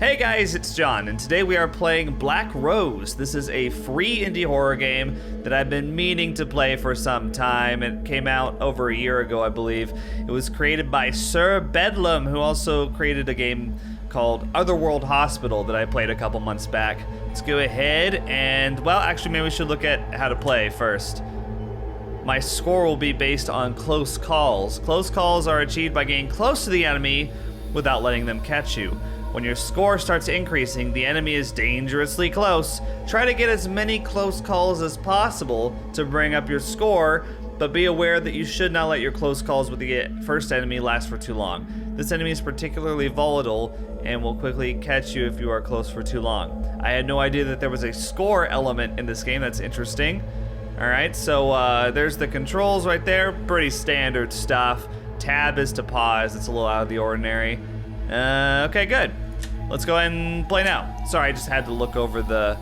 Hey guys, it's John, and today we are playing Black Rose. This is a free indie horror game that I've been meaning to play for some time. It came out over a year ago, I believe. It was created by Sir Bedlam, who also created a game called Otherworld Hospital that I played a couple months back. Let's go ahead and, well, actually maybe we should look at how to play first. My score will be based on close calls. Close calls are achieved by getting close to the enemy without letting them catch you. When your score starts increasing, the enemy is dangerously close. Try to get as many close calls as possible to bring up your score, but be aware that you should not let your close calls with the first enemy last for too long. This enemy is particularly volatile and will quickly catch you if you are close for too long. I had no idea that there was a score element in this game. That's interesting. Alright, so there's the controls right there. Pretty standard stuff. Tab is to pause. It's a little out of the ordinary. Okay, good. Let's go ahead and play now. Sorry, I just had to look over the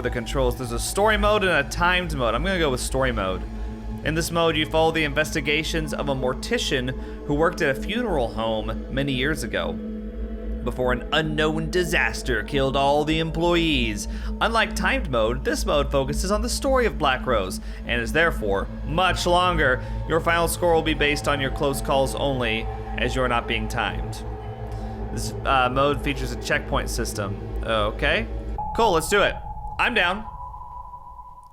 controls. There's a story mode and a timed mode. I'm gonna go with story mode. In this mode, you follow the investigations of a mortician who worked at a funeral home many years ago before an unknown disaster killed all the employees. Unlike timed mode, this mode focuses on the story of Black Rose and is therefore much longer. Your final score will be based on your close calls only, as you're not being timed. This mode features a checkpoint system. Okay, cool, let's do it. I'm down.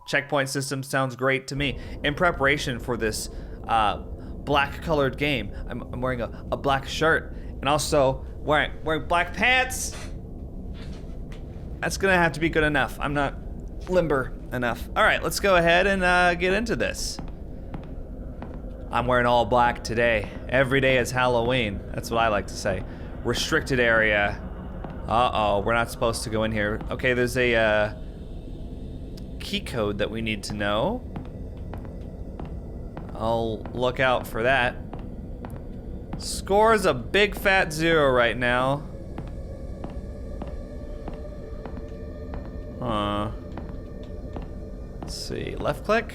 Checkpoint system sounds great to me. In preparation for this black colored game, I'm wearing a black shirt and also wearing black pants. That's gonna have to be good enough. I'm not limber enough. All right, let's go ahead and get into this. I'm wearing all black today. Every day is Halloween. That's what I like to say. Restricted area. Uh-oh, we're not supposed to go in here. Okay, there's a key code that we need to know. I'll look out for that. Score's a big fat 0 right now. Let's see, left click?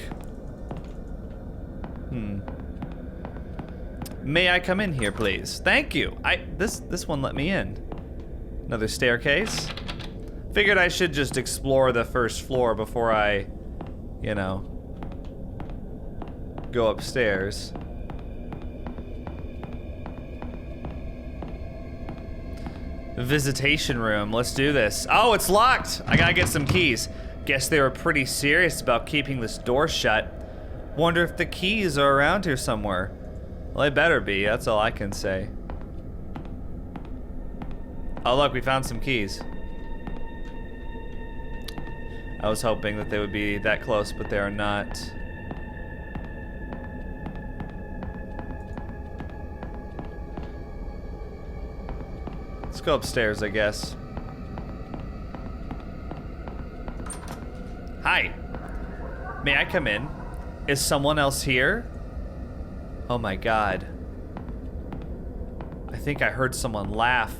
May I come in here, please? Thank you. This one let me in. Another staircase. Figured I should just explore the first floor before I, go upstairs. Visitation room, let's do this. Oh, it's locked. I gotta get some keys. Guess they were pretty serious about keeping this door shut. Wonder if the keys are around here somewhere. Well, they better be, that's all I can say. Oh look, we found some keys. I was hoping that they would be that close, but they are not. Let's go upstairs, I guess. Hi. May I come in? Is someone else here? Oh my god. I think I heard someone laugh.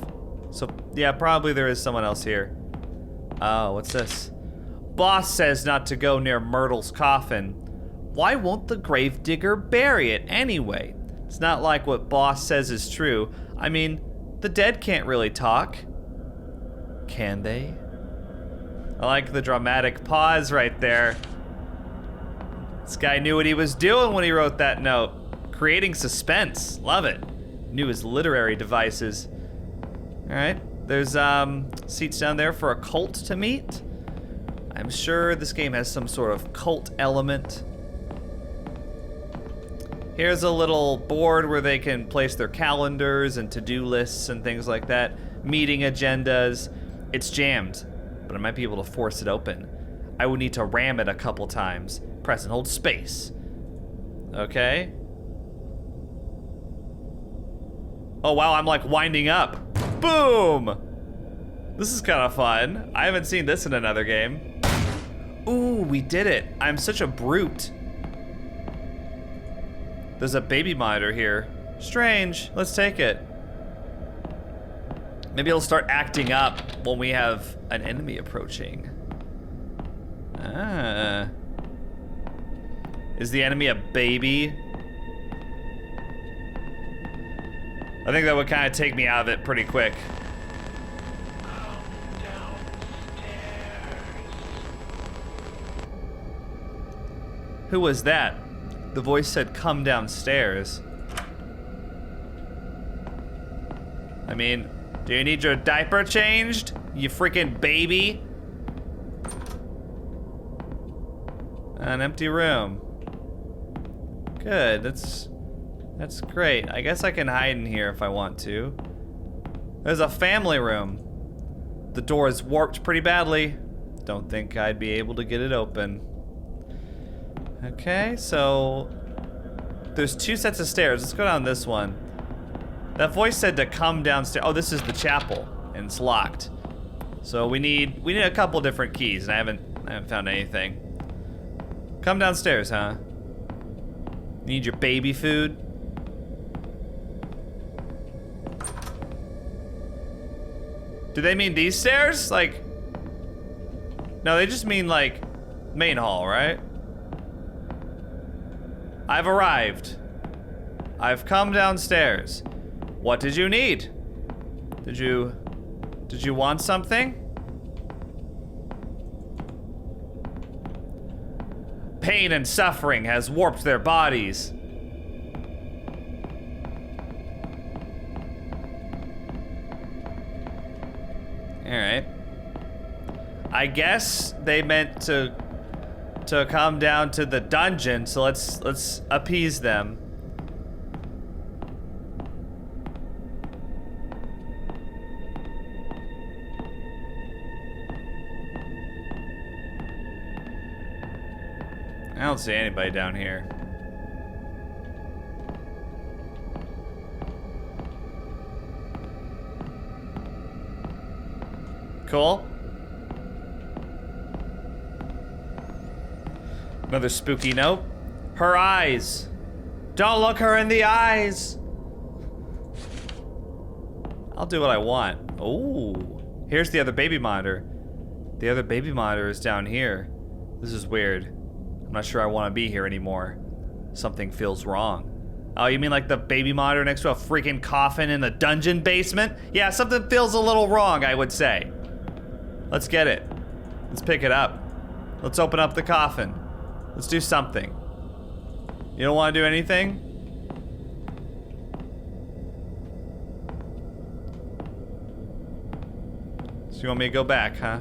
So, yeah, probably there is someone else here. Oh, what's this? Boss says not to go near Myrtle's coffin. Why won't the gravedigger bury it anyway? It's not like what Boss says is true. I mean, the dead can't really talk. Can they? I like the dramatic pause right there. This guy knew what he was doing when he wrote that note. Creating suspense, love it. Knew his literary devices. All right, there's seats down there for a cult to meet. I'm sure this game has some sort of cult element. Here's a little board where they can place their calendars and to-do lists and things like that. Meeting agendas. It's jammed, but I might be able to force it open. I would need to ram it a couple times. Press and hold space. Okay. Oh wow, I'm like winding up. Boom! This is kind of fun. I haven't seen this in another game. Ooh, we did it. I'm such a brute. There's a baby monitor here. Strange, let's take it. Maybe it'll start acting up when we have an enemy approaching. Ah. Is the enemy a baby? I think that would kind of take me out of it pretty quick. Who was that? The voice said, come downstairs. I mean, do you need your diaper changed? You freaking baby? An empty room. Good, that's great. I guess I can hide in here if I want to. There's a family room. The door is warped pretty badly. Don't think I'd be able to get it open. Okay, so there's 2 sets of stairs. Let's go down this one. That voice said to come downstairs. Oh, this is the chapel, and it's locked. So we need a couple different keys, and I haven't found anything. Come downstairs, huh? Need your baby food? Do they mean these stairs? Like, no, they just mean like main hall, right? I've arrived. I've come downstairs. What did you need? Did you want something? Pain and suffering has warped their bodies. All right. I guess they meant to come down to the dungeon, so let's appease them. I don't see anybody down here. Cool. Another spooky note. Her eyes. Don't look her in the eyes. I'll do what I want. Oh, here's the other baby monitor. The other baby monitor is down here. This is weird. I'm not sure I want to be here anymore. Something feels wrong. Oh, you mean like the baby monitor next to a freaking coffin in the dungeon basement? Yeah, something feels a little wrong, I would say. Let's get it. Let's pick it up. Let's open up the coffin. Let's do something. You don't want to do anything? So you want me to go back, huh?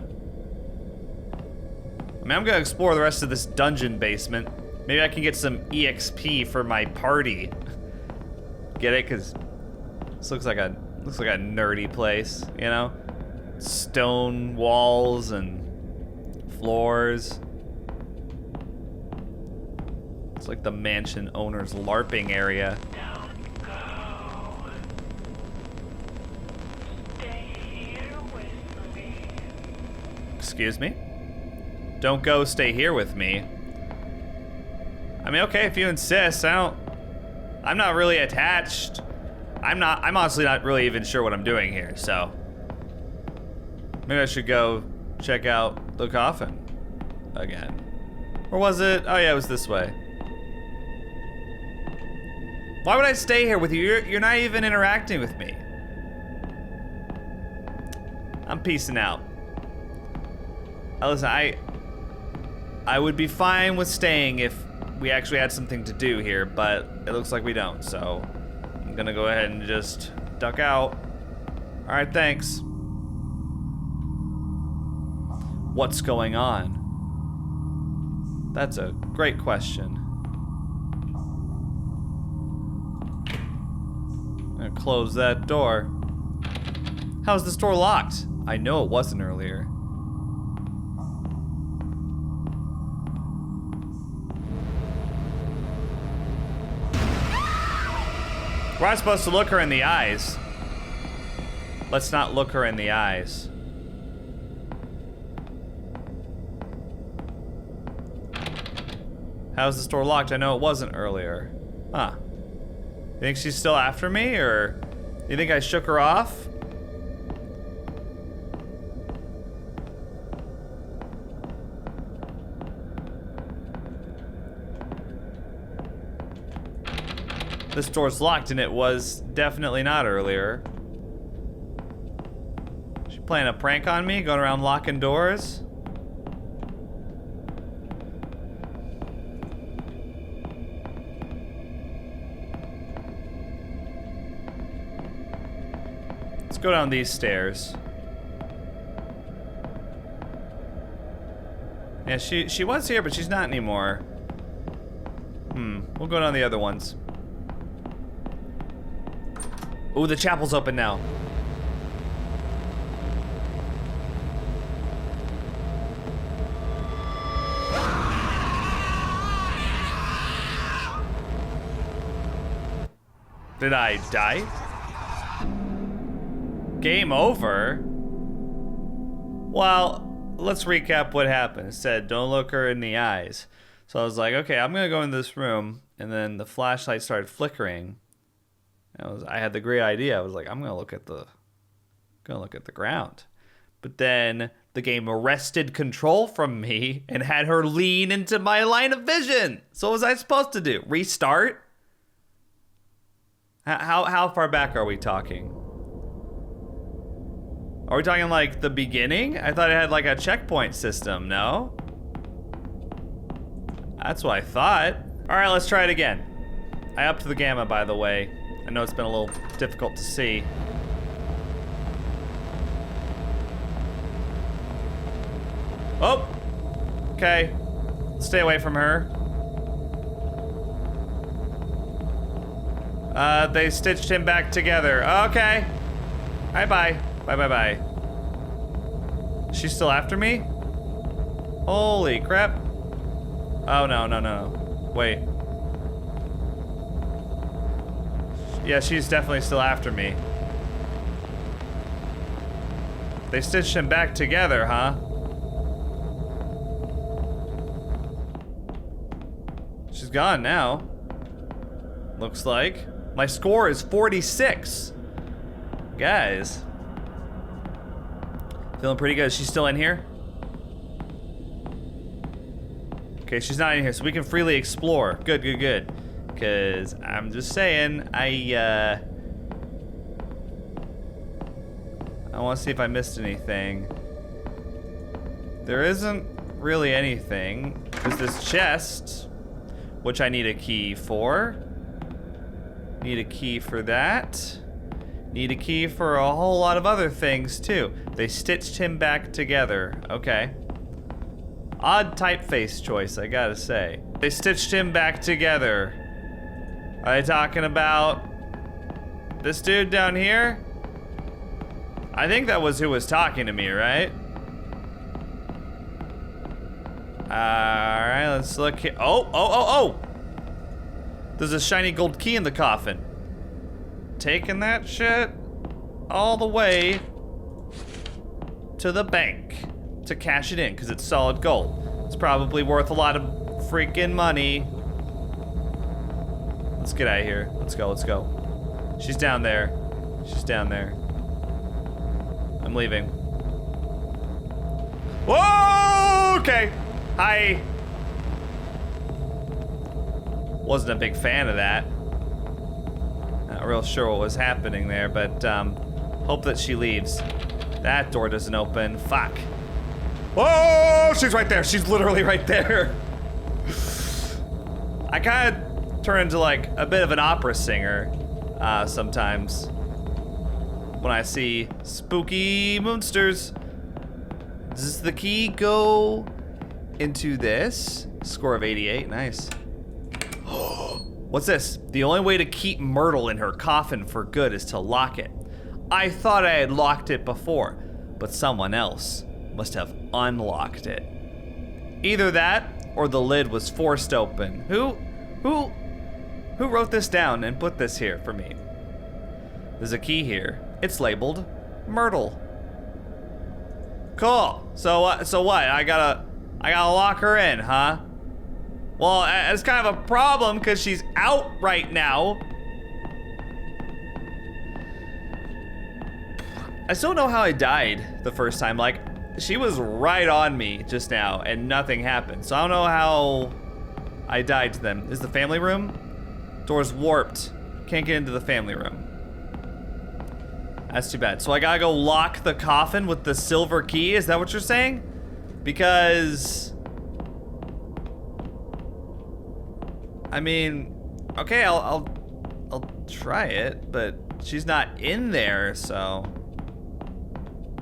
I mean, I'm gonna explore the rest of this dungeon basement. Maybe I can get some EXP for my party. Get it? Cause this looks like a nerdy place, you know? Stone walls and floors. It's like the mansion owner's LARPing area. Don't go. Stay here with me. Excuse me? Don't go, stay here with me. I mean, okay, if you insist. I'm not really attached. I'm honestly not really even sure what I'm doing here, so. Maybe I should go check out the coffin again. Or was it? Oh yeah, it was this way. Why would I stay here with you? You're not even interacting with me. I'm peacing out. Listen, I would be fine with staying if we actually had something to do here, but it looks like we don't, so I'm gonna go ahead and just duck out. All right, thanks. What's going on? That's a great question. I'm gonna close that door. How's this door locked? I know it wasn't earlier. We're not supposed to look her in the eyes. Let's not look her in the eyes. How's this door locked? I know it wasn't earlier. Huh. You think she's still after me, or you think I shook her off? This door's locked, and it was definitely not earlier. She playing a prank on me, going around locking doors? Let's go down these stairs. Yeah, she was here, but she's not anymore. We'll go down the other ones. Ooh, the chapel's open now. Did I die? Game over? Well, let's recap what happened. It said, don't look her in the eyes. So I was like, okay, I'm gonna go in this room, and then the flashlight started flickering. I had the great idea. I was like, I'm gonna look at the ground. But then the game arrested control from me and had her lean into my line of vision. So what was I supposed to do? Restart? How far back are we talking? Are we talking like the beginning? I thought it had like a checkpoint system, no? That's what I thought. All right, let's try it again. I upped the gamma, by the way. I know it's been a little difficult to see. Oh, okay. Stay away from her. They stitched him back together. Okay. Bye-bye. Bye-bye-bye. She's still after me? Holy crap. Oh, no. Wait. Yeah, she's definitely still after me. They stitched him back together, huh? She's gone now. Looks like. My score is 46. Guys. Feeling pretty good. She's still in here? Okay, she's not in here, so we can freely explore. Good. Because I'm just saying, I want to see if I missed anything. There isn't really anything. There's this chest, which I need a key for. Need a key for that. Need a key for a whole lot of other things, too. They stitched him back together. Okay. Odd typeface choice, I gotta say. They stitched him back together. Are they talking about this dude down here? I think that was who was talking to me, right? Alright, let's look here. Oh! There's a shiny gold key in the coffin. Taking that shit all the way to the bank to cash it in, because it's solid gold. It's probably worth a lot of freaking money. Let's get out of here. Let's go. She's down there. I'm leaving. Whoa! Okay. Hi. Wasn't a big fan of that. Not real sure what was happening there, but hope that she leaves. That door doesn't open. Fuck. Whoa! She's right there. She's literally right there. I kind of turn into like a bit of an opera singer sometimes when I see spooky monsters. Does the key go into this? Score of 88. Nice. What's this? The only way to keep Myrtle in her coffin for good is to lock it. I thought I had locked it before, but someone else must have unlocked it. Either that or the lid was forced open. Who wrote this down and put this here for me? There's a key here. It's labeled Myrtle. Cool. So what? I gotta lock her in, huh? Well, it's kind of a problem because she's out right now. I still don't know how I died the first time. Like, she was right on me just now and nothing happened. So I don't know how I died to them. Is the family room? Door's warped. Can't get into the family room. That's too bad. So I gotta go lock the coffin with the silver key? Is that what you're saying? Because... I mean, okay, I'll try it, but she's not in there, so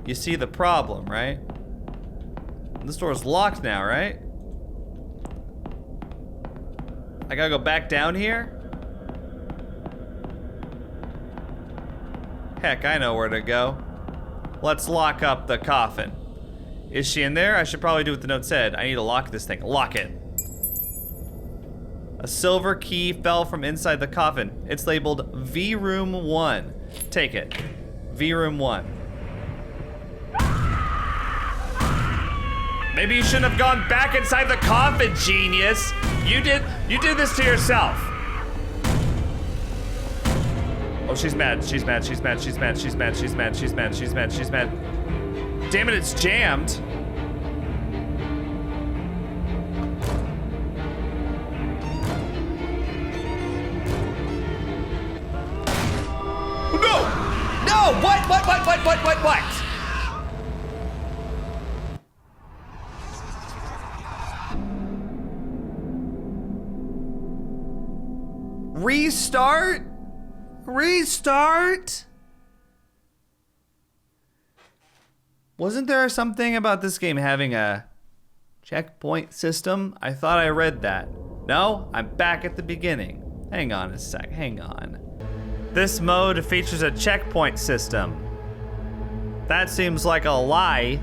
you see the problem, right? This door's locked now, right? I gotta go back down here? Heck, I know where to go. Let's lock up the coffin. Is she in there? I should probably do what the note said. I need to lock this thing. Lock it. A silver key fell from inside the coffin. It's labeled V Room 1. Take it. V Room 1. Maybe you shouldn't have gone back inside the coffin, genius. You did this to yourself. Oh, she's mad. She's mad. She's mad. She's mad. She's mad. She's mad. She's mad. She's mad. She's mad. Damn it, it's jammed. No! No! What? Restart? Restart? Wasn't there something about this game having a checkpoint system? I thought I read that. No, I'm back at the beginning. Hang on a sec, hang on. This mode features a checkpoint system. That seems like a lie.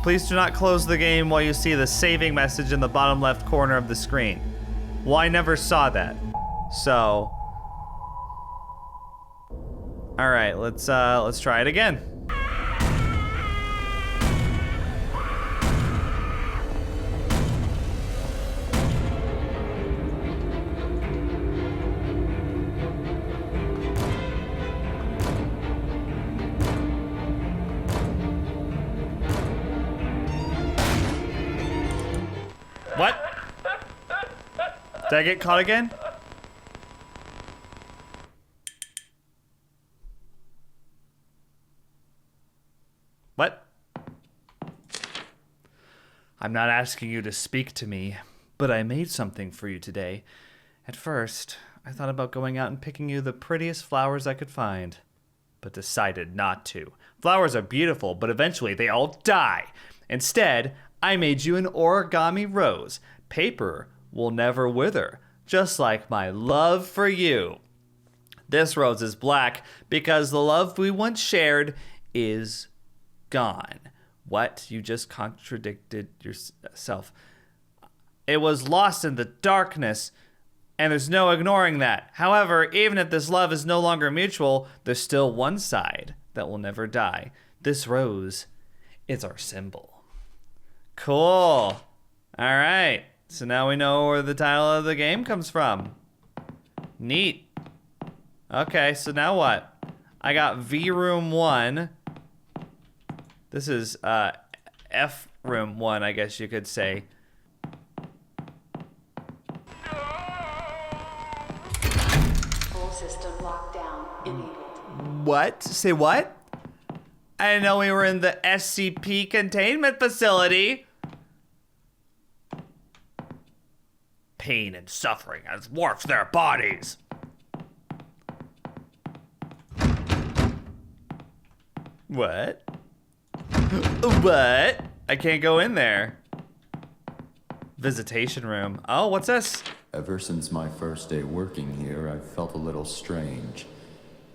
Please do not close the game while you see the saving message in the bottom left corner of the screen. Well, I never saw that. So, all right, let's try it again. What? Did I get caught again? What? I'm not asking you to speak to me, but I made something for you today. At first, I thought about going out and picking you the prettiest flowers I could find, but decided not to. Flowers are beautiful, but eventually they all die. Instead, I made you an origami rose. Paper will never wither, just like my love for you. This rose is black because the love we once shared is gone. What? You just contradicted yourself. It was lost in the darkness, and there's no ignoring that. However, even if this love is no longer mutual, there's still one side that will never die. This rose is our symbol. Cool. All right. So now we know where the title of the game comes from. Neat. Okay, so now what? I got V Room 1. This is F Room 1, I guess you could say. Full system lockdown enabled. What? Say what? I didn't know we were in the SCP containment facility. Pain and suffering has warped their bodies. What? What? I can't go in there. Visitation room. Oh, what's this? Ever since my first day working here, I've felt a little strange.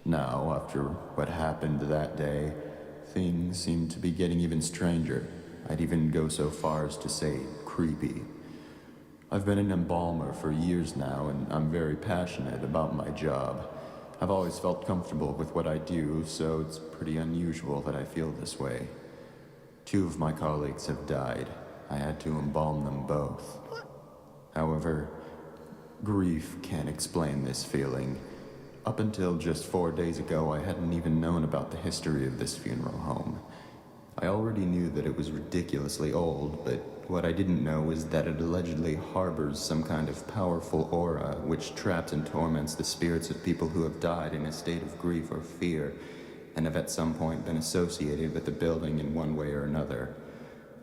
Now, after what happened that day, things seem to be getting even stranger. I'd even go so far as to say creepy. I've been an embalmer for years now, and I'm very passionate about my job. I've always felt comfortable with what I do, so it's pretty unusual that I feel this way. 2 of my colleagues have died. I had to embalm them both. However, grief can't explain this feeling. Up until just 4 days ago, I hadn't even known about the history of this funeral home. I already knew that it was ridiculously old, but what I didn't know is that it allegedly harbors some kind of powerful aura which traps and torments the spirits of people who have died in a state of grief or fear, and have at some point been associated with the building in one way or another.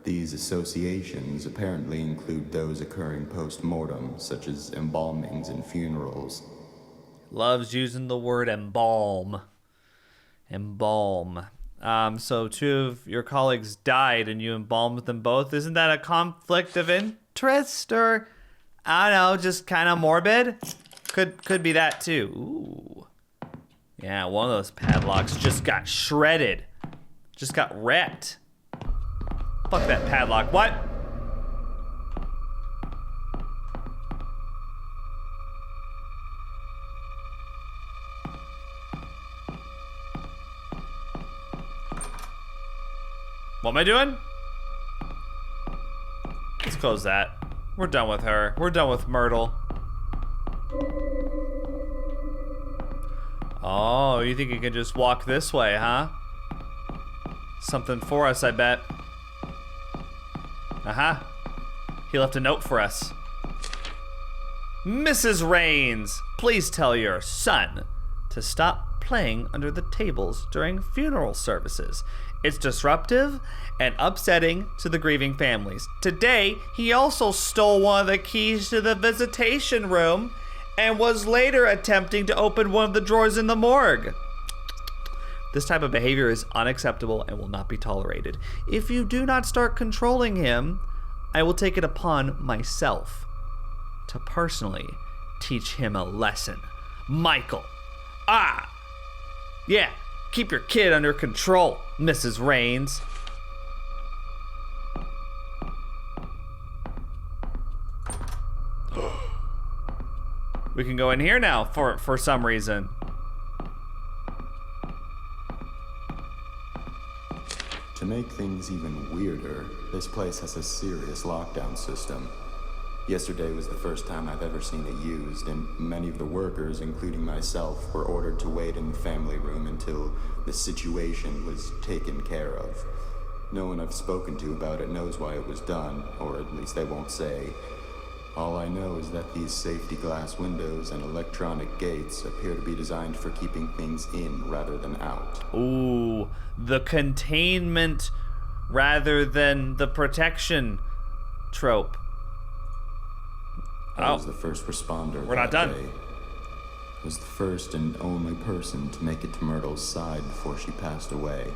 These associations apparently include those occurring post-mortem, such as embalmings and funerals. Loves using the word embalm. Embalm. So two of your colleagues died and you embalmed them both. Isn't that a conflict of interest, or I don't know, just kind of morbid? Could be that too. Ooh. Yeah, one of those padlocks just got shredded. Just got wrecked. Fuck that padlock. What? What am I doing? Let's close that. We're done with her. We're done with Myrtle. Oh, you think you can just walk this way, huh? Something for us, I bet. Uh-huh. He left a note for us. Mrs. Raines, please tell your son to stop playing under the tables during funeral services. It's disruptive and upsetting to the grieving families. Today, he also stole one of the keys to the visitation room and was later attempting to open one of the drawers in the morgue. This type of behavior is unacceptable and will not be tolerated. If you do not start controlling him, I will take it upon myself to personally teach him a lesson. Michael. Yeah, keep your kid under control, Mrs. Raines. We can go in here now for some reason. To make things even weirder, this place has a serious lockdown system. Yesterday was the first time I've ever seen it used, and many of the workers, including myself, were ordered to wait in the family room until the situation was taken care of. No one I've spoken to about it knows why it was done, or at least they won't say. All I know is that these safety glass windows and electronic gates appear to be designed for keeping things in rather than out. Ooh, the containment rather than the protection trope. I was the first responder. We're not done. Day. I was the first and only person to make it to Myrtle's side before she passed away.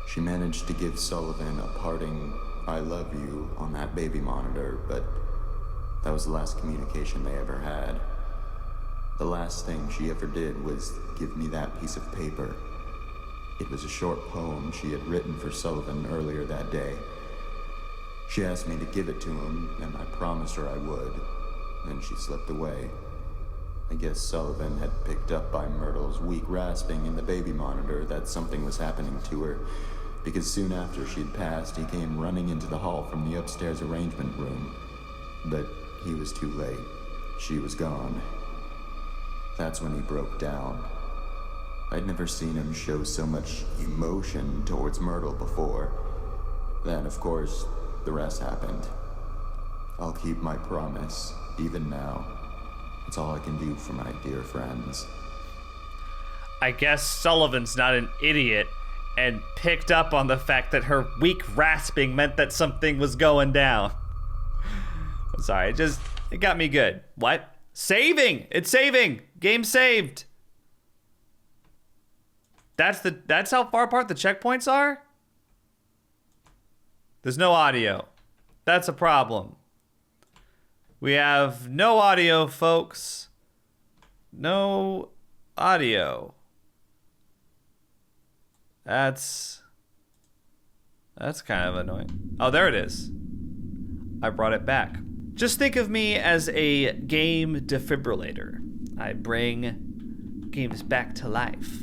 She managed to give Sullivan a parting "I love you" on that baby monitor, but that was the last communication they ever had. The last thing she ever did was give me that piece of paper. It was a short poem she had written for Sullivan earlier that day. She asked me to give it to him, and I promised her I would. Then she slipped away. I guess Sullivan had picked up by Myrtle's weak rasping in the baby monitor that something was happening to her, because soon after she'd passed, he came running into the hall from the upstairs arrangement room. But he was too late. She was gone. That's when he broke down. I'd never seen him show so much emotion towards Myrtle before. Then, of course, the rest happened. I'll keep my promise, even now. It's all I can do for my dear friends. I guess Sullivan's not an idiot and picked up on the fact that her weak rasping meant that something was going down. I'm sorry, it got me good. What? Saving! It's saving! Game saved! That's how far apart the checkpoints are? There's no audio. That's a problem. We have no audio, folks. No audio. That's kind of annoying. Oh, there it is. I brought it back. Just think of me as a game defibrillator. I bring games back to life.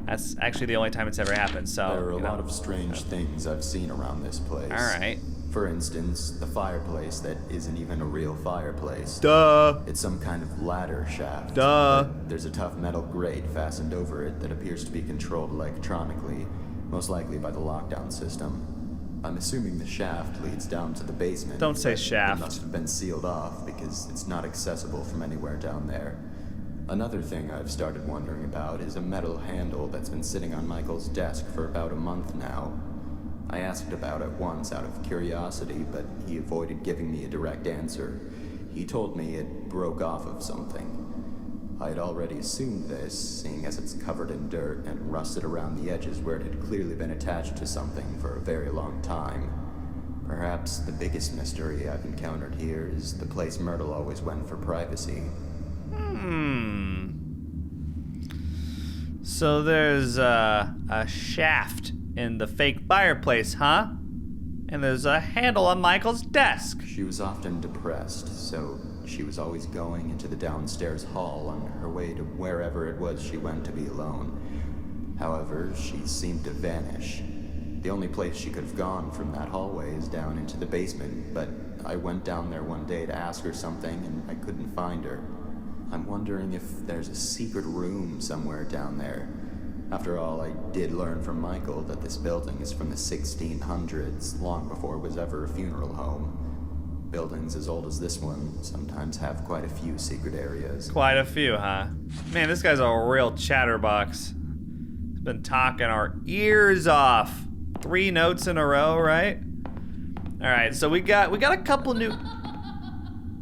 That's actually the only time it's ever happened, so... There are a lot of strange things I've seen around this place. Alright. For instance, the fireplace that isn't even a real fireplace. Duh. It's some kind of ladder shaft. Duh. But there's a tough metal grate fastened over it that appears to be controlled electronically, most likely by the lockdown system. I'm assuming the shaft leads down to the basement. Don't say but shaft. It must have been sealed off because it's not accessible from anywhere down there. Another thing I've started wondering about is a metal handle that's been sitting on Michael's desk for about a month now. I asked about it once out of curiosity, but he avoided giving me a direct answer. He told me it broke off of something. I'd already assumed this, seeing as it's covered in dirt and rusted around the edges where it had clearly been attached to something for a very long time. Perhaps the biggest mystery I've encountered here is the place Myrtle always went for privacy. So there's a shaft in the fake fireplace, huh? And there's a handle on Michael's desk. She was often depressed, so she was always going into the downstairs hall on her way to wherever it was she went to be alone. However, she seemed to vanish. The only place she could have gone from that hallway is down into the basement, but I went down there one day to ask her something and I couldn't find her. I'm wondering if there's a secret room somewhere down there. After all, I did learn from Michael that this building is from the 1600s, long before it was ever a funeral home. Buildings as old as this one sometimes have quite a few secret areas. Quite a few, huh? Man, this guy's a real chatterbox. He's been talking our ears off. 3 notes in a row, right? All right, so we got a couple new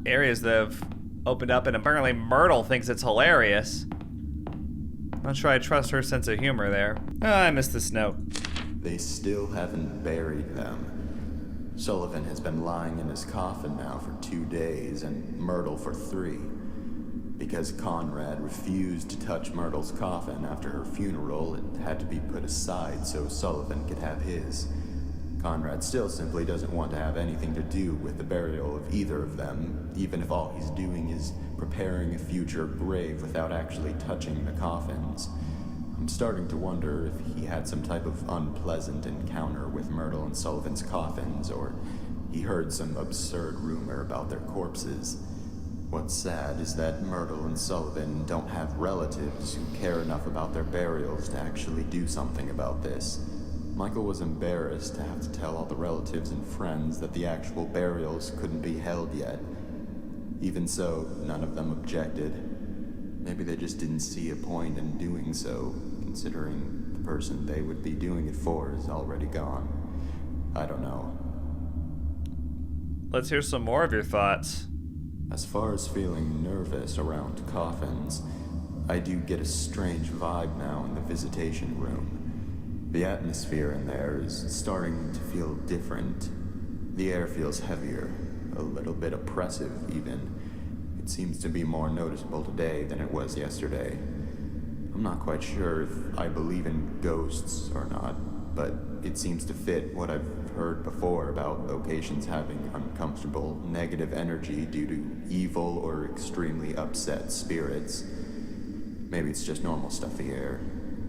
areas that have opened up, and apparently Myrtle thinks it's hilarious. Not sure I trust her sense of humor there. Oh, I missed this note. They still haven't buried them. Sullivan has been lying in his coffin now for 2 days, and Myrtle for 3. Because Conrad refused to touch Myrtle's coffin after her funeral, it had to be put aside so Sullivan could have his. Conrad still simply doesn't want to have anything to do with the burial of either of them, even if all he's doing is preparing a future grave without actually touching the coffins. I'm starting to wonder if he had some type of unpleasant encounter with Myrtle and Sullivan's coffins, or he heard some absurd rumor about their corpses. What's sad is that Myrtle and Sullivan don't have relatives who care enough about their burials to actually do something about this. Michael was embarrassed to have to tell all the relatives and friends that the actual burials couldn't be held yet. Even so, none of them objected. Maybe they just didn't see a point in doing so, considering the person they would be doing it for is already gone. I don't know. Let's hear some more of your thoughts. As far as feeling nervous around coffins, I do get a strange vibe now in the visitation room. The atmosphere in there is starting to feel different. The air feels heavier, a little bit oppressive even. It seems to be more noticeable today than it was yesterday. I'm not quite sure if I believe in ghosts or not, but it seems to fit what I've heard before about locations having uncomfortable, negative energy due to evil or extremely upset spirits. Maybe it's just normal stuffy air.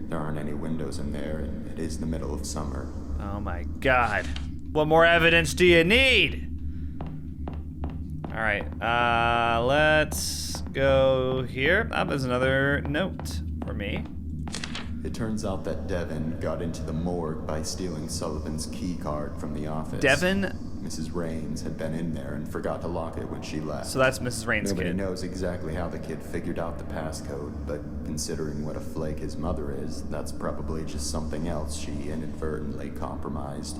There aren't any windows in there, and it is the middle of summer. Oh my god. What more evidence do you need? Alright, let's go here. There's another note for me. It turns out that Devin got into the morgue by stealing Sullivan's key card from the office. Devin? Mrs. Raines had been in there and forgot to lock it when she left. So that's Mrs. Raines' Nobody kid. knows exactly how the kid figured out the passcode, but considering what a flake his mother is, that's probably just something else she inadvertently compromised.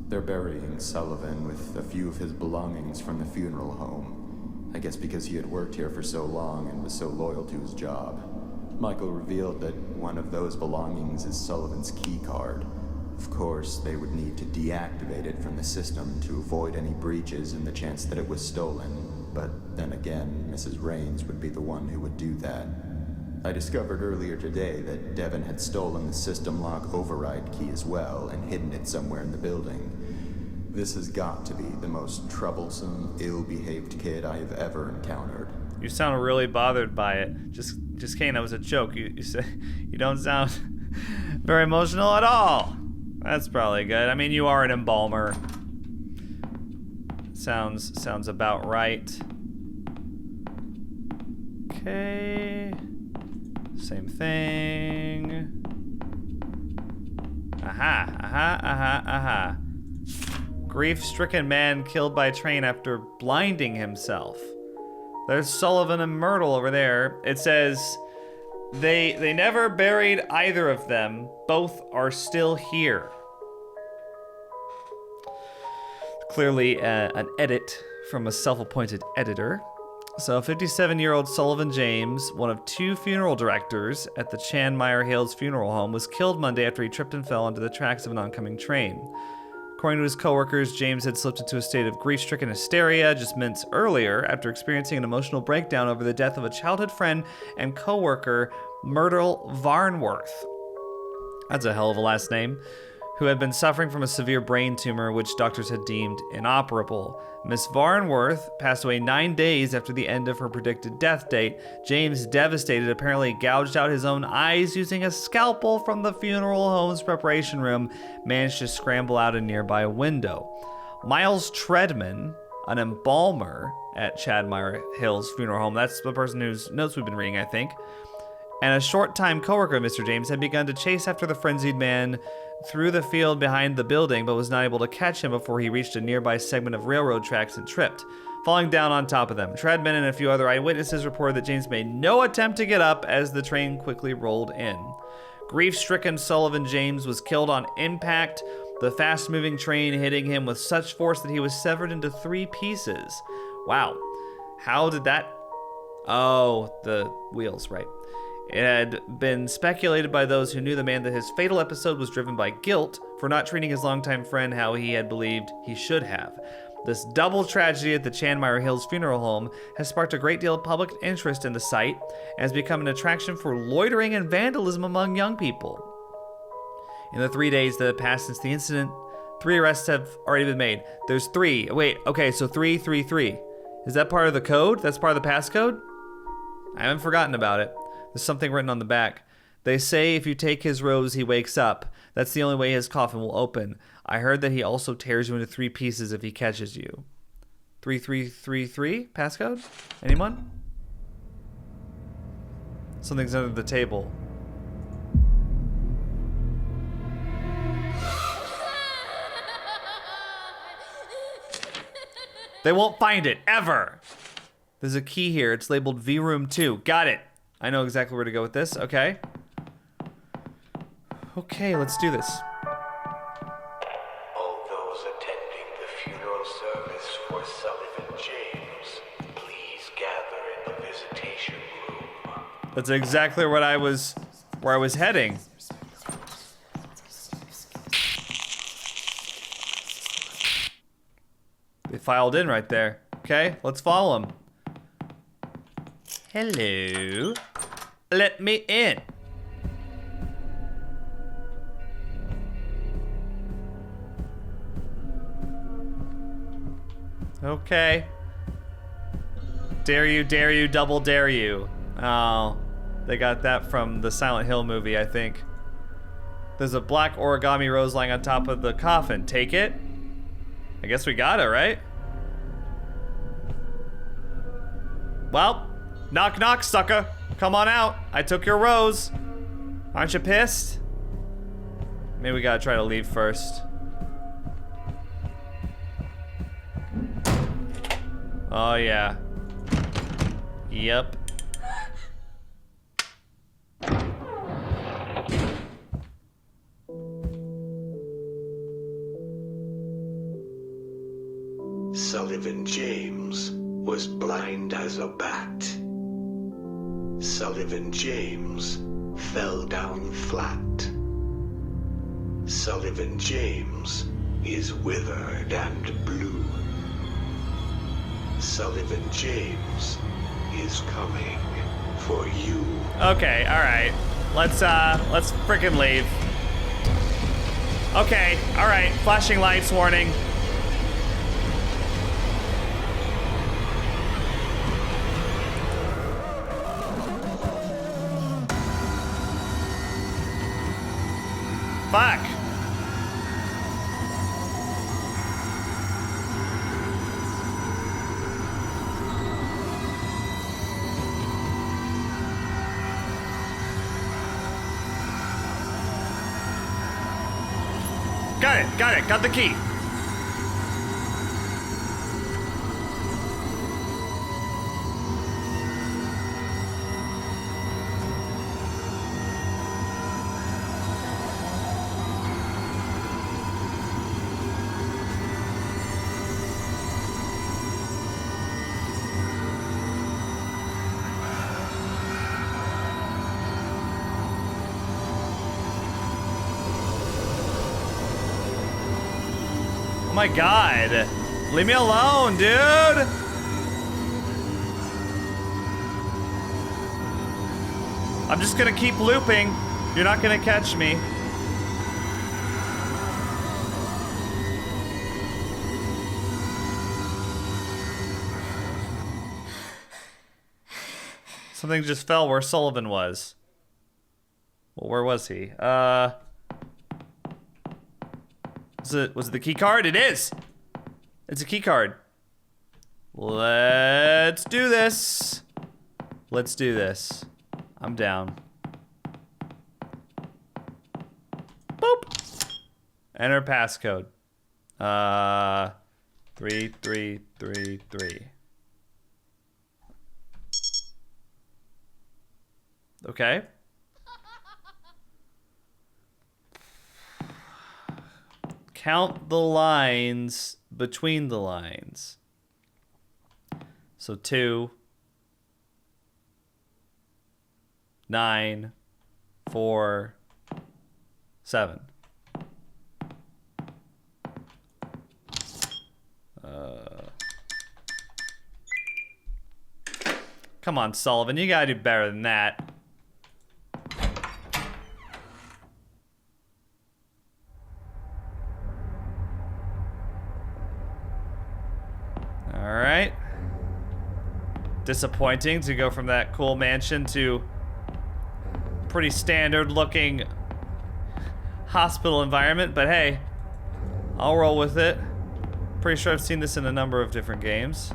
They're burying Sullivan with a few of his belongings from the funeral home. I guess because he had worked here for so long and was so loyal to his job. Michael revealed that one of those belongings is Sullivan's key card. Of course, they would need to deactivate it from the system to avoid any breaches and the chance that it was stolen. But then again, Mrs. Raines would be the one who would do that. I discovered earlier today that Devin had stolen the system lock override key as well and hidden it somewhere in the building. This has got to be the most troublesome, ill-behaved kid I have ever encountered. You sound really bothered by it. Just kidding, that was a joke. You say you don't sound very emotional at all. That's probably good. I mean, you are an embalmer. Sounds about right. Okay. Same thing. Aha. Grief-stricken man killed by train after blinding himself. There's Sullivan and Myrtle over there. It says they never buried either of them. Both are still here. Clearly an edit from a self-appointed editor. So 57-year-old Sullivan James, one of 2 funeral directors at the Chanmeyer Hills Funeral Home, was killed Monday after he tripped and fell onto the tracks of an oncoming train. According to his coworkers, James had slipped into a state of grief-stricken hysteria just minutes earlier after experiencing an emotional breakdown over the death of a childhood friend and coworker, Myrtle Varnworth. That's a hell of a last name. Who had been suffering from a severe brain tumor, which doctors had deemed inoperable. Miss Varnworth passed away 9 days after the end of her predicted death date. James, devastated, apparently gouged out his own eyes using a scalpel from the funeral home's preparation room, managed to scramble out a nearby window. Miles Treadman, an embalmer at Chanmeyer Hills Funeral Home, that's the person whose notes we've been reading, I think, and a short-time coworker of Mr. James had begun to chase after the frenzied man through the field behind the building, but was not able to catch him before he reached a nearby segment of railroad tracks and tripped, falling down on top of them. Treadman and a few other eyewitnesses reported that James made no attempt to get up as the train quickly rolled in. Grief-stricken Sullivan James was killed on impact, the fast-moving train hitting him with such force that he was severed into 3 pieces. Wow. How did that... Oh, the wheels, right. It had been speculated by those who knew the man that his fatal episode was driven by guilt for not treating his longtime friend how he had believed he should have. This double tragedy at the Chanmeyer Hills Funeral Home has sparked a great deal of public interest in the site and has become an attraction for loitering and vandalism among young people. In the 3 days that have passed since the incident, 3 arrests have already been made. There's 3. Wait, okay, so 333. Is that part of the code? That's part of the passcode? I haven't forgotten about it. There's something written on the back. They say if you take his rose, he wakes up. That's the only way his coffin will open. I heard that he also tears you into 3 pieces if he catches you. 3333? Passcode? Anyone? Something's under the table. They won't find it, ever! There's a key here. It's labeled V Room 2. Got it. I know exactly where to go with this. Okay. Okay, let's do this. All those attending the funeral service for Sullivan James, please gather in the visitation room. That's exactly where I was heading. They filed in right there. Okay, let's follow them. Hello. Let me in. Okay. Dare you, double dare you. Oh, they got that from the Silent Hill movie, I think. There's a black origami rose lying on top of the coffin. Take it? I guess we got it, right? Well, knock knock, sucker. Come on out. I took your rose. Aren't you pissed? Maybe we gotta try to leave first. Oh yeah. Yep. Sullivan James was blind as a bat. Sullivan James fell down flat. Sullivan James is withered and blue. Sullivan James is coming for you. Okay, alright. Let's frickin' leave. Okay, alright. Flashing lights, warning. Fuck. Got it, got the key. My God. Leave me alone, dude. I'm just gonna keep looping. You're not gonna catch me. Something just fell where Sullivan was. Well, where was he? Was it the key card? It is! It's a key card. Let's do this. Let's do this. I'm down. Boop. Enter passcode. 3333. Okay. Count the lines between the lines. So 2, 9, 4, 7. Come on, Sullivan, you gotta do better than that. Alright. Disappointing to go from that cool mansion to pretty standard looking hospital environment, but hey, I'll roll with it. Pretty sure I've seen this in a number of different games.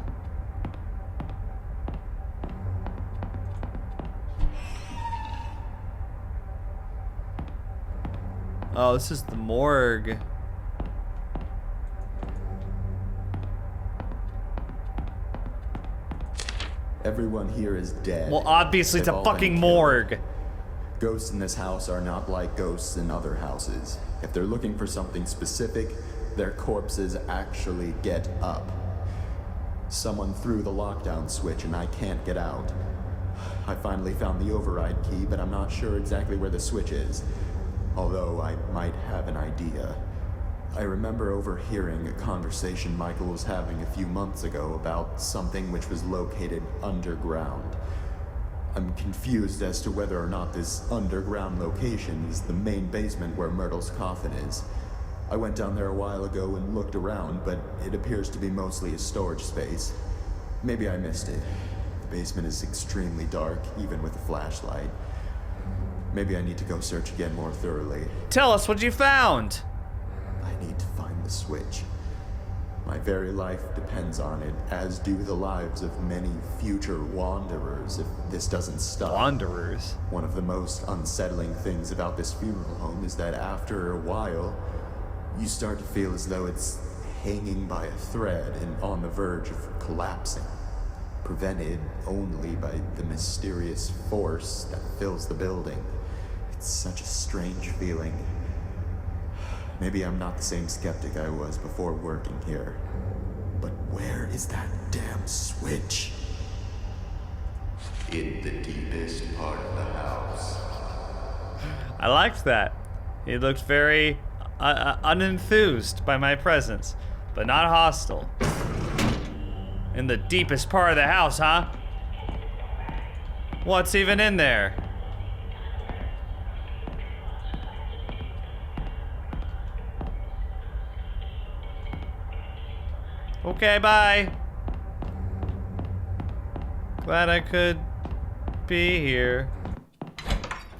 Oh, this is the morgue. Everyone here is dead. Well, obviously it's They've a all been fucking killed. morgue. Ghosts in this house are not like ghosts in other houses. If they're looking for something specific, their corpses actually get up. Someone threw the lockdown switch and I can't get out. I finally found the override key, but I'm not sure exactly where the switch is. Although I might have an idea. I remember overhearing a conversation Michael was having a few months ago about something which was located underground. I'm confused as to whether or not this underground location is the main basement where Myrtle's coffin is. I went down there a while ago and looked around, but it appears to be mostly a storage space. Maybe I missed it. The basement is extremely dark, even with a flashlight. Maybe I need to go search again more thoroughly. Tell us what you found. I need to find the switch. My very life depends on it, as do the lives of many future wanderers if this doesn't stop. Wanderers? One of the most unsettling things about this funeral home is that after a while, you start to feel as though it's hanging by a thread and on the verge of collapsing, prevented only by the mysterious force that fills the building. It's such a strange feeling. Maybe I'm not the same skeptic I was before working here. But where is that damn switch? In the deepest part of the house. I liked that. He looked very unenthused by my presence, but not hostile. In the deepest part of the house, huh? What's even in there? Okay, bye. Glad I could be here.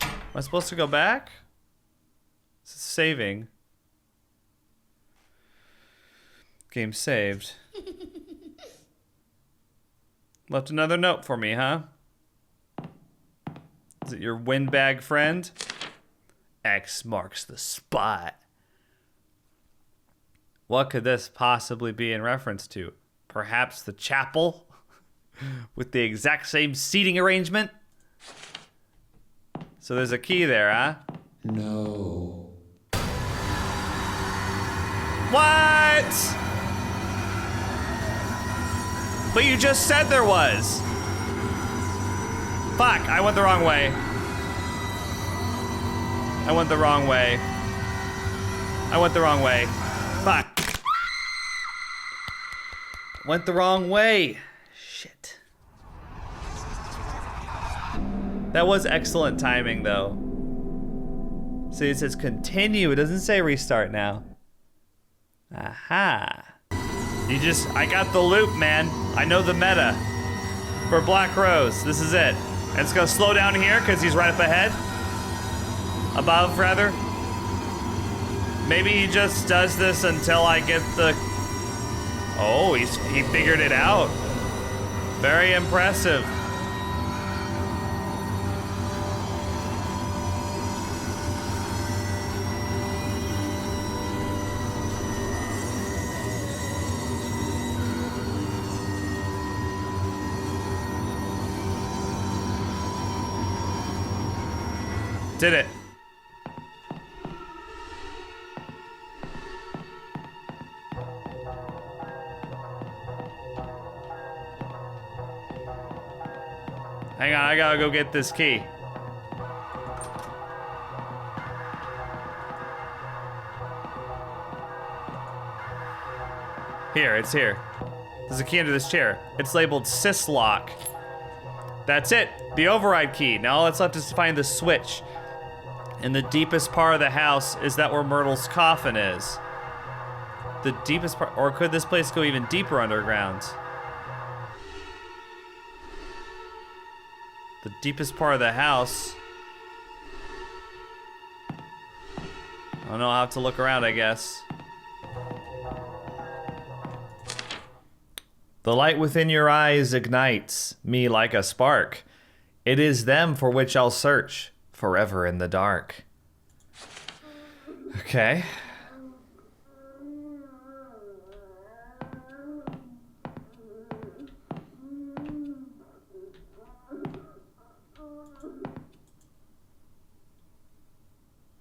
Am I supposed to go back? This is saving. Game saved. Left another note for me, huh? Is it your windbag friend? X marks the spot. What could this possibly be in reference to? Perhaps the chapel? With the exact same seating arrangement? So there's a key there, huh? No. What? But you just said there was. Fuck, I went the wrong way. I went the wrong way. I went the wrong way. Fuck. Went the wrong way. Shit. That was excellent timing, though. See, it says continue. It doesn't say restart now. Aha. I got the loop, man. I know the meta. For Black Rose, this is it. And it's gonna slow down here because he's right up ahead. Above, rather. Maybe he just does this until I get the... Oh, he figured it out. Very impressive. Did it. Hang on, I gotta go get this key. Here, it's here. There's a key under this chair. It's labeled Syslock. That's it, the override key. Now all that's left is to find the switch. In the deepest part of the house, is that where Myrtle's coffin is? The deepest part, or could this place go even deeper underground? The deepest part of the house. I don't know, I'll have to look around, I guess. The light within your eyes ignites me like a spark. It is them for which I'll search. Forever in the dark. Okay.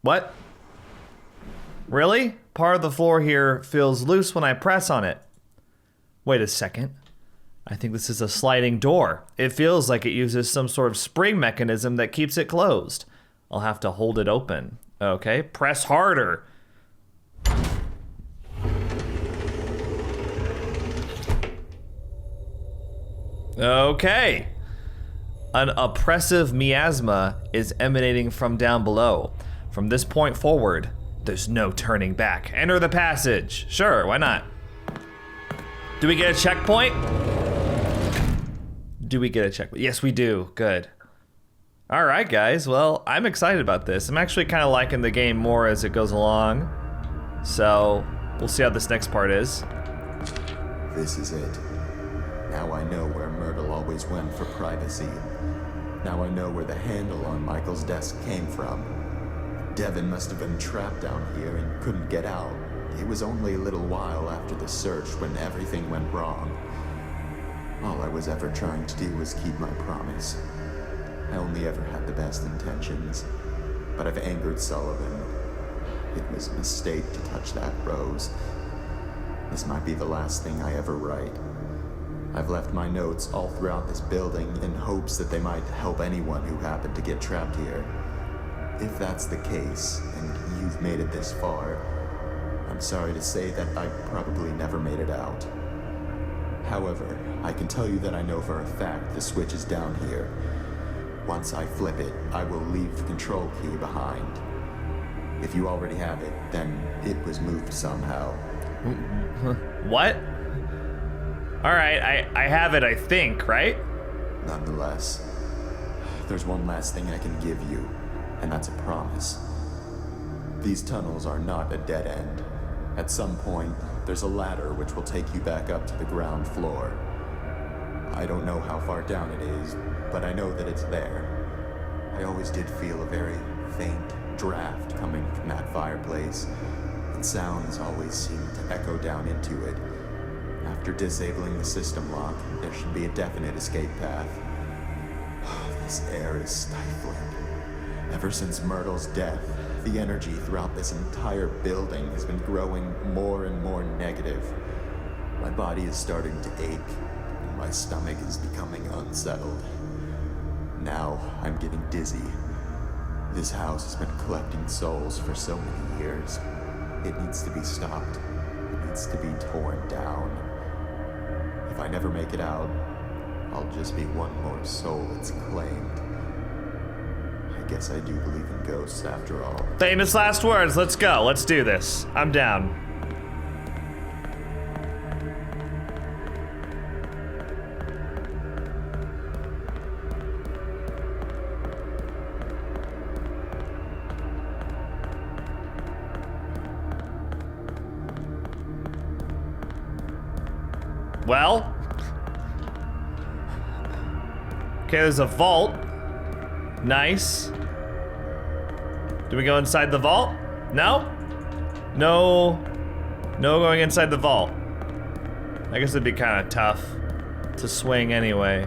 What? Really? Part of the floor here feels loose when I press on it. Wait a second. I think this is a sliding door. It feels like it uses some sort of spring mechanism that keeps it closed. I'll have to hold it open. Okay, press harder. Okay. An oppressive miasma is emanating from down below. From this point forward, there's no turning back. Enter the passage. Sure, why not? Do we get a checkpoint? Do we get a checkpoint? Yes, we do. Good. All right, guys. Well, I'm excited about this. I'm actually kind of liking the game more as it goes along. So, we'll see how this next part is. This is it. Now I know where Myrtle always went for privacy. Now I know where the handle on Michael's desk came from. Devin must have been trapped down here and couldn't get out. It was only a little while after the search when everything went wrong. All I was ever trying to do was keep my promise. I only ever had the best intentions, but I've angered Sullivan. It was a mistake to touch that rose. This might be the last thing I ever write. I've left my notes all throughout this building in hopes that they might help anyone who happened to get trapped here. If that's the case, and you've made it this far, I'm sorry to say that I probably never made it out. However, I can tell you that I know for a fact the switch is down here. Once I flip it, I will leave the control key behind. If you already have it, then it was moved somehow. What? All right, I have it, I think, right? Nonetheless, there's one last thing I can give you, and that's a promise. These tunnels are not a dead end. At some point, there's a ladder which will take you back up to the ground floor. I don't know how far down it is, but I know that it's there. I always did feel a very faint draft coming from that fireplace, and sounds always seemed to echo down into it. After disabling the system lock, there should be a definite escape path. This air is stifling. Ever since Myrtle's death, the energy throughout this entire building has been growing more and more negative. My body is starting to ache, and my stomach is becoming unsettled. Now I'm getting dizzy. This house has been collecting souls for so many years. It needs to be stopped. It needs to be torn down. if I never make it out, I'll just be one more soul that's claimed. I guess I do believe in ghosts after all. Famous last words. Let's go. Let's do this. I'm down. Well. Okay, there's a vault. Nice. Do we go inside the vault? No? No. No going inside the vault. I guess it'd be kind of tough to swing anyway.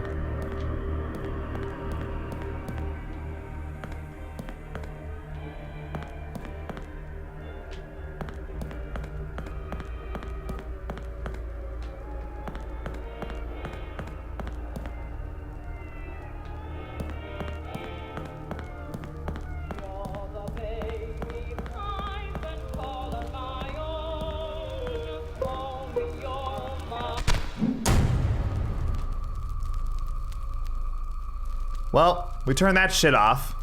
Well, we turned that shit off.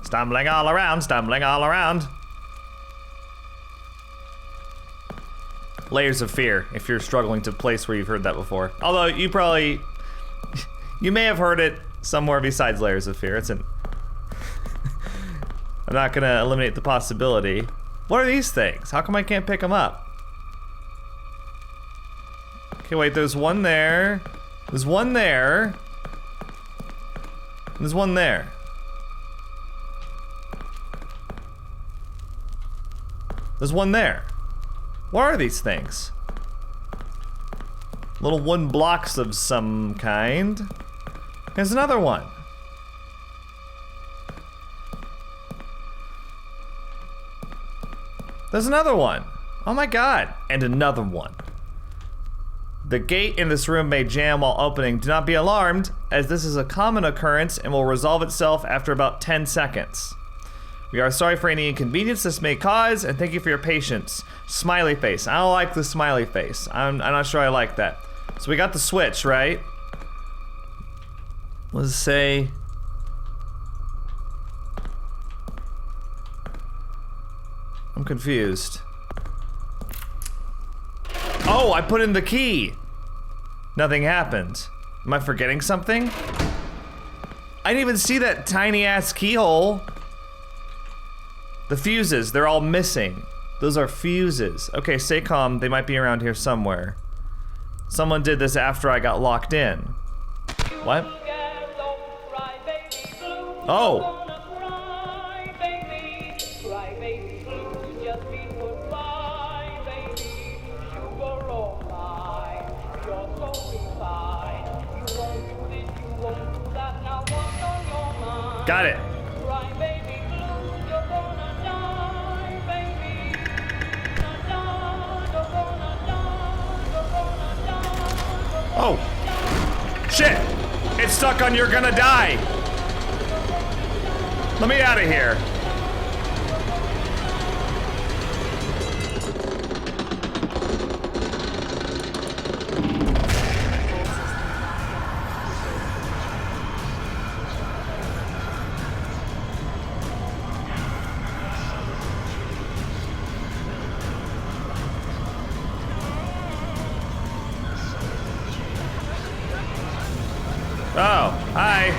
Stumbling all around, stumbling all around. Layers of Fear, if you're struggling to place where you've heard that before. Although you probably, you may have heard it somewhere besides Layers of Fear. It's an, I'm not gonna eliminate the possibility. What are these things? How come I can't pick them up? Okay, wait, there's one there. There's one there. There's one there. There's one there. What are these things? Little wooden blocks of some kind. There's another one. There's another one. Oh my god. And another one. The gate in this room may jam while opening. Do not be alarmed, as this is a common occurrence and will resolve itself after about 10 seconds. We are sorry for any inconvenience this may cause, and thank you for your patience. Smiley face. I don't like the smiley face. I'm not sure I like that. So we got the switch, right? Let's say... I'm confused. Oh, I put in the key! Nothing happened. Am I forgetting something? I didn't even see that tiny ass keyhole. The fuses, they're all missing. Those are fuses. Okay, stay calm. They might be around here somewhere. Someone did this after I got locked in. What? Oh. Got it. Oh. Shit. It's stuck on You're Gonna Die. Let me out of here. Oh, hi.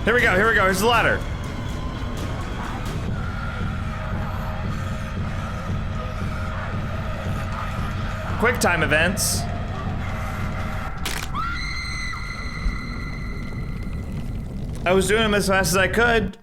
Here we go, here's the ladder. Quick time events. I was doing them as fast as I could.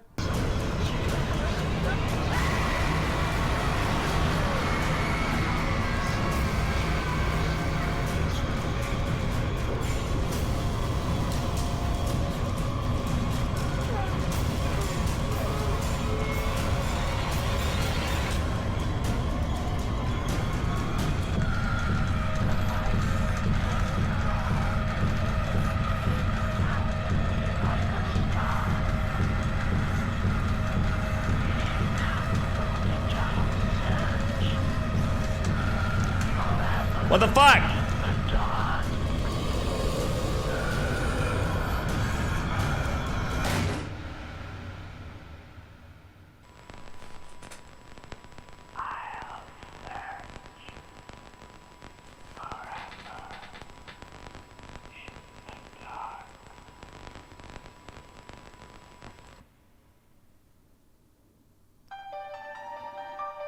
What the fuck?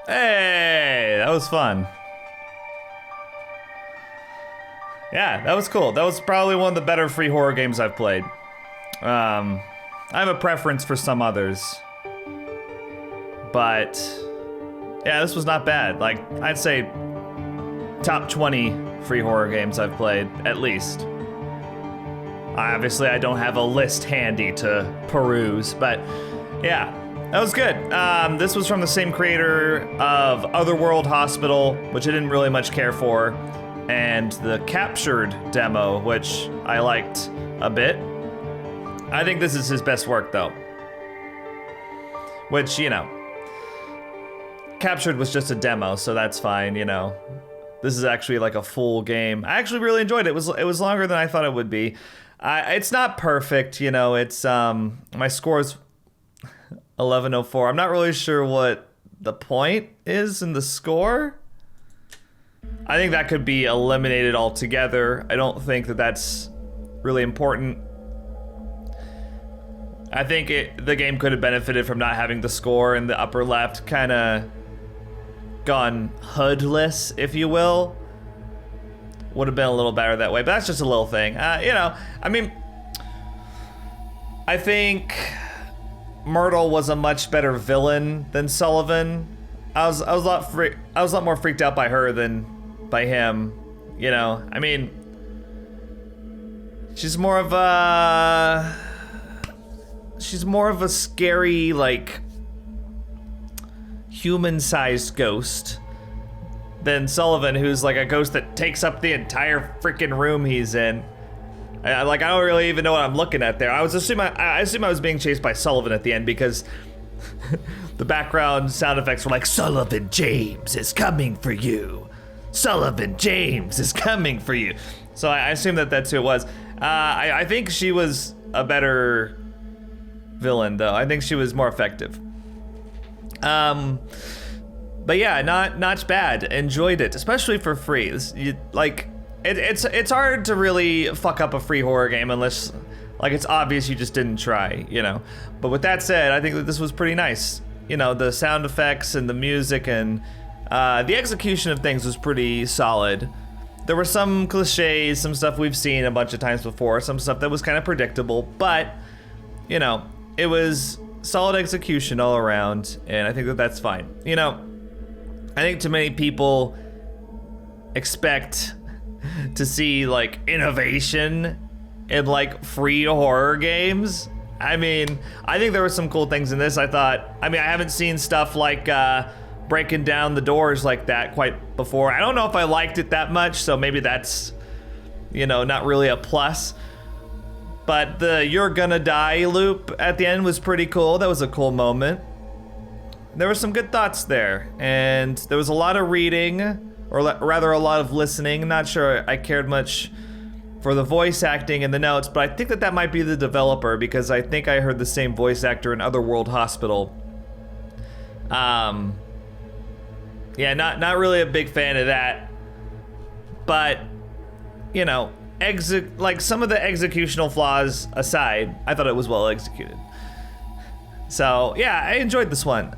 Hey, that was fun. Yeah, that was cool. That was probably one of the better free horror games I've played. I have a preference for some others. But yeah, this was not bad. Like, I'd say top 20 free horror games I've played, at least. Obviously, I don't have a list handy to peruse, but yeah, that was good. This was from the same creator of Otherworld Hospital, which I didn't really much care for, and the Captured demo, which I liked a bit. I think this is his best work, though. Which, you know, Captured was just a demo, so that's fine, you know. This is actually like a full game. I actually really enjoyed it. It was longer than I thought it would be. It's not perfect, you know. It's my score is 1104. I'm not really sure what the point is in the score. I think that could be eliminated altogether. I don't think that that's really important. I think the game could have benefited from not having the score in the upper left, kind of gone HUD-less, if you will. Would have been a little better that way, but that's just a little thing. You know, I mean, I think Myrtle was a much better villain than Sullivan. I was a lot more freaked out by her than by him. You know, I mean, she's more of a scary, like, human-sized ghost than Sullivan, who's like a ghost that takes up the entire freaking room he's in. I don't really even know what I'm looking at there. I assume I was being chased by Sullivan at the end because the background sound effects were like, Sullivan James is coming for you. Sullivan James is coming for you. So I assume that's who it was. I think she was a better villain, though. I think she was more effective. But yeah, not bad. Enjoyed it, especially for free. It's hard to really fuck up a free horror game unless, like, it's obvious you just didn't try, you know. But with that said, I think that this was pretty nice. You know, the sound effects and the music and the execution of things was pretty solid. There were some cliches, some stuff we've seen a bunch of times before, some stuff that was kind of predictable, but, you know, it was solid execution all around, and I think that that's fine. You know, I think too many people expect to see, like, innovation in, like, free horror games. I mean, I think there were some cool things in this. I haven't seen stuff like breaking down the doors like that quite before. I don't know if I liked it that much, so maybe that's, you know, not really a plus. But the "you're gonna die" loop at the end was pretty cool. That was a cool moment. There were some good thoughts there, and there was a lot of reading, or rather a lot of listening. Not sure I cared much for the voice acting and the notes, but I think that might be the developer, because I think I heard the same voice actor in Otherworld Hospital. Yeah, not really a big fan of that, but, you know, like, some of the executional flaws aside, I thought it was well executed. So yeah, I enjoyed this one.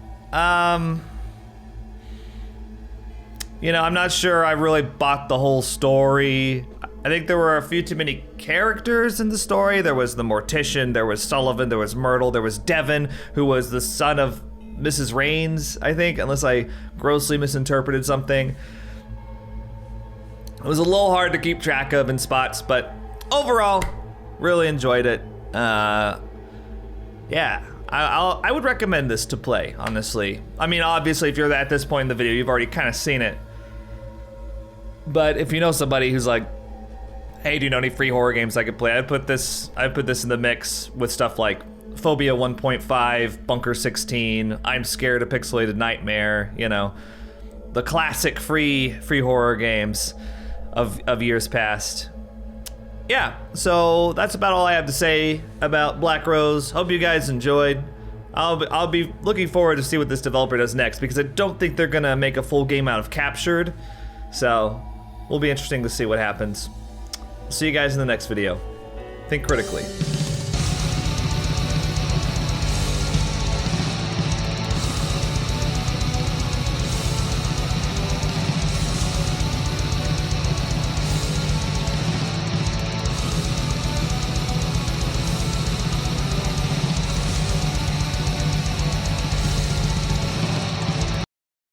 You know, I'm not sure I really bought the whole story. I think there were a few too many characters in the story. There was the Mortician, there was Sullivan, there was Myrtle, there was Devin, who was the son of Mrs. Raines, I think, unless I grossly misinterpreted something. It was a little hard to keep track of in spots, but overall, really enjoyed it. Yeah, I would recommend this to play, honestly. I mean, obviously, if you're at this point in the video, you've already kind of seen it. But if you know somebody who's like, hey, do you know any free horror games I could play? I put this in the mix with stuff like Phobia 1.5, Bunker 16, I'm Scared, A Pixelated Nightmare, you know, the classic free horror games. of years past. Yeah, so that's about all I have to say about Black Rose. Hope you guys enjoyed. I'll be looking forward to see what this developer does next, because I don't think they're gonna make a full game out of Captured. So, will be interesting to see what happens. See you guys in the next video. Think critically.